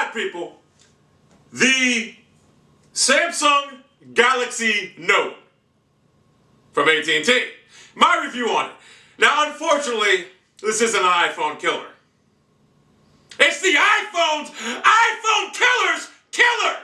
got, people, the Samsung Galaxy Note from AT&T. My review on it. Now, unfortunately, this isn't an iPhone killer. It's the iPhone killer's killer.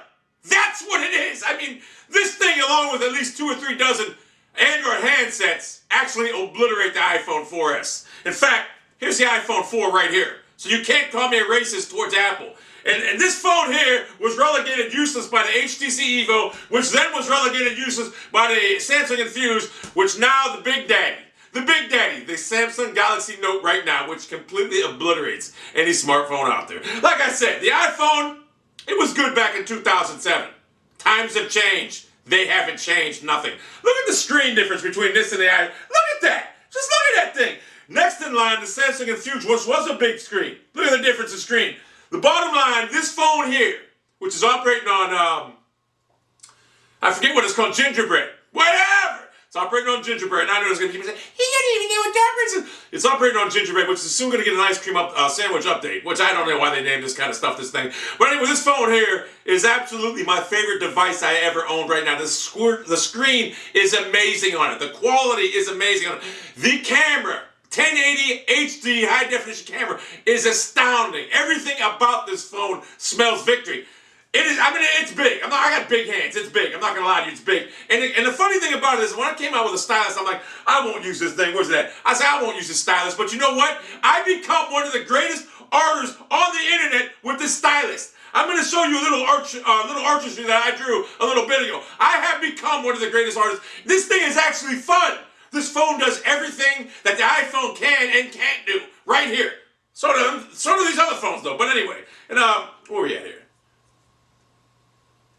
That's what it is. I mean, this thing, along with at least 2 or 3 dozen Android handsets, actually obliterate the iPhone 4S. In fact, here's the iPhone 4 right here. So you can't call me a racist towards Apple. And this phone here was relegated useless by the HTC Evo, which then was relegated useless by the Samsung Infuse, which now the Big Daddy, the Samsung Galaxy Note right now, which completely obliterates any smartphone out there. Like I said, the iPhone, it was good back in 2007. Times have changed. They haven't changed nothing. Look at the screen difference between this and the iPhone. Look at that. Just look at that thing. Next in line, the Samsung Infuse, which was a big screen. Look at the difference in screen. The bottom line, this phone here, which is operating on, I forget what it's called, gingerbread. Whatever. It's operating on gingerbread. And I know there's going to be people saying, he doesn't even know what that means. It's operating on gingerbread, which is soon going to get an ice cream sandwich update, which I don't know why they named this kind of stuff, this thing. But anyway, this phone here is absolutely my favorite device I ever owned right now. The screen is amazing on it. The quality is amazing on it. The camera, 1080 HD high definition camera, is astounding. Everything about this phone smells victory. It is, I mean, it's big. I got big hands. It's big. I'm not going to lie to you. It's big. And the funny thing about it is when I came out with a stylus, I'm like, I won't use this thing. Where's that? I said, I won't use this stylus. But you know what? I become one of the greatest artists on the internet with this stylus. I'm going to show you a little artistry that I drew a little bit ago. I have become one of the greatest artists. This thing is actually fun. This phone does everything that the iPhone can and can't do right here. So do these other phones, though. But anyway, and where are we at here?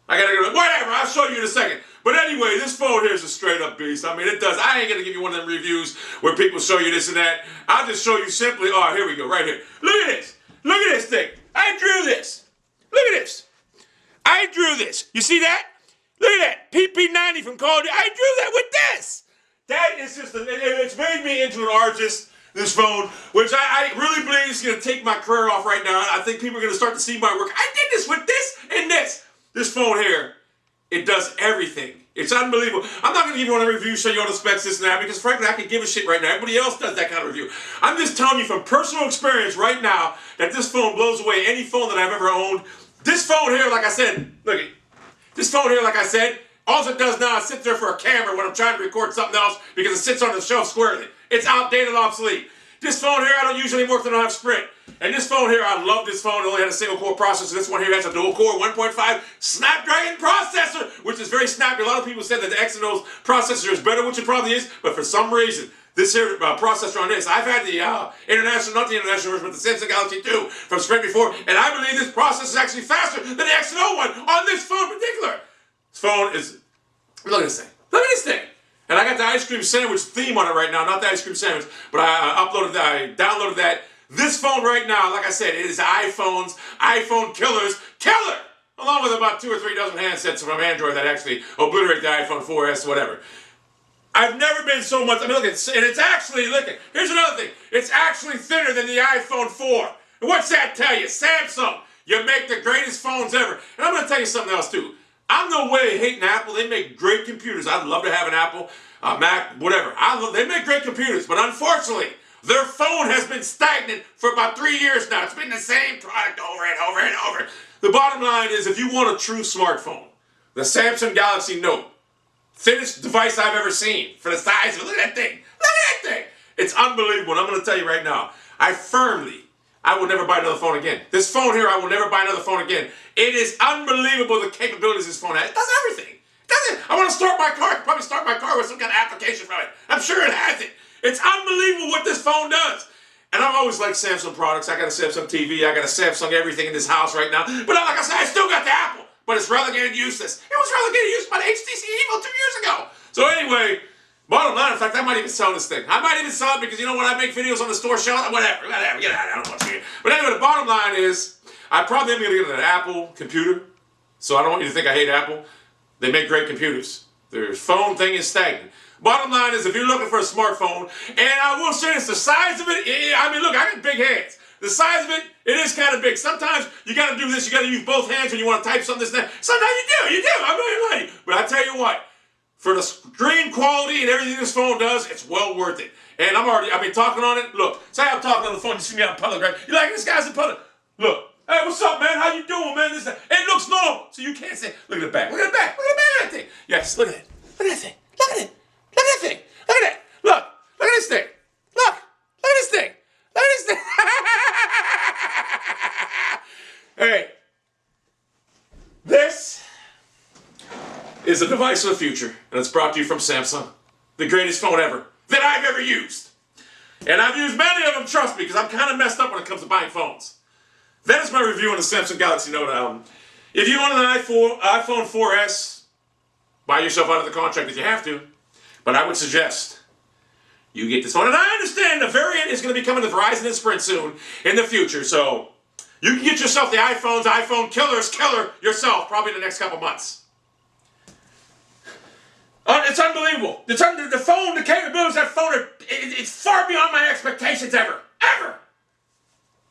I gotta go, whatever, I'll show you in a second. But anyway, this phone here is a straight up beast. I mean, it does. I ain't gonna give you one of them reviews where people show you this and that. I'll just show you simply, oh, here we go, right here. Look at this. Look at this thing. I drew this. Look at this. I drew this. You see that? Look at that. PP90 from Call of Duty. I drew that with this. That is just, it's made me into an artist, this phone, which I really believe is gonna take my career off right now. I think people are gonna start to see my work. I did this with this and this. This phone here, it does everything. It's unbelievable. I'm not going to give you one review, show you all the specs, this and that, because frankly, I could give a shit right now. Everybody else does that kind of review. I'm just telling you from personal experience right now that this phone blows away any phone that I've ever owned. This phone here, like I said, look at this phone here, like I said, all it does now is sit there for a camera when I'm trying to record something else because it sits on the shelf squarely. It's outdated, obsolete. This phone here, I don't use anymore because I don't have Sprint. And this phone here, I love this phone. It only had a single core processor. This one here has a dual core 1.5 Snapdragon processor, which is very snappy. A lot of people said that the Exynos processor is better, which it probably is, but for some reason, this here processor on this, I've had the international, not the international version, but the Samsung Galaxy 2 from Sprint before, and I believe this processor is actually faster than the Exynos one on this phone in particular. This phone is, look at this thing. Look at this thing. And I got the ice cream sandwich theme on it right now, not the ice cream sandwich, but I downloaded that. This phone right now, like I said, it is iPhone killer's killer, along with about 2 or 3 dozen handsets from Android that actually obliterate the iPhone 4S, whatever. I've never been so much, I mean, look, and it's actually, look, here's another thing. It's actually thinner than the iPhone 4. And what's that tell you? Samsung, you make the greatest phones ever. And I'm going to tell you something else, too. I'm no way hating Apple. They make great computers. I'd love to have an Apple, Mac, whatever. They make great computers, but unfortunately, their phone has been stagnant for about 3 years now. It's been the same product over and over and over. The bottom line is, if you want a true smartphone, the Samsung Galaxy Note, thinnest device I've ever seen for the size of it. Look at that thing. Look at that thing. It's unbelievable. And I'm going to tell you right now, I will never buy another phone again. This phone here, I will never buy another phone again. It is unbelievable the capabilities this phone has. It does everything. It does it. I want to start my car. I could probably start my car with some kind of application from it. I'm sure it has it. It's unbelievable what this phone does. And I've always liked Samsung products. I got a Samsung TV. I got a Samsung everything in this house right now. But like I said, I still got the Apple. But it's relegated useless. It was relegated useless by the HTC Evo 2 years ago. So anyway, bottom line, in fact, I might even sell this thing. I might even sell it because, you know, when I make videos on the store shelf, whatever, get out of it. I don't want to see it. But anyway, the bottom line is, I probably am going to get an Apple computer. So I don't want you to think I hate Apple. They make great computers. Their phone thing is stagnant. Bottom line is, if you're looking for a smartphone, and I will say this, the size of it, I mean, look, I got big hands. The size of it is kind of big. Sometimes you got to do this. You got to use both hands when you want to type something. This and that. Sometimes you do. I'm not even lying. But I tell you what, for the screen quality and everything this phone does, it's well worth it. And I've been talking on it. Look, say I'm talking on the phone. You see me out in public, right? You're like, this guy's in public. Look, hey, what's up, man? How you doing, man? It looks normal. So you can't say, look at the back. Look at the back. Look at the back of that thing. Yes, look at it. Look at that thing. Look at it. Look at that thing. Look at it. Look. Look at this thing. Look. Look at this thing. Look at this thing. Hey. This is a device of the future, and it's brought to you from Samsung. The greatest phone ever that I've ever used. And I've used many of them, trust me, because I'm kind of messed up when it comes to buying phones. That is my review on the Samsung Galaxy Note. If you want an iPhone 4S, buy yourself out of the contract if you have to. But I would suggest you get this phone. And I understand the variant is going to be coming to Verizon and Sprint soon in the future. So you can get yourself the iPhone killer yourself probably in the next couple months. It's unbelievable. The phone, the capabilities of that phone, it's far beyond my expectations ever. Ever.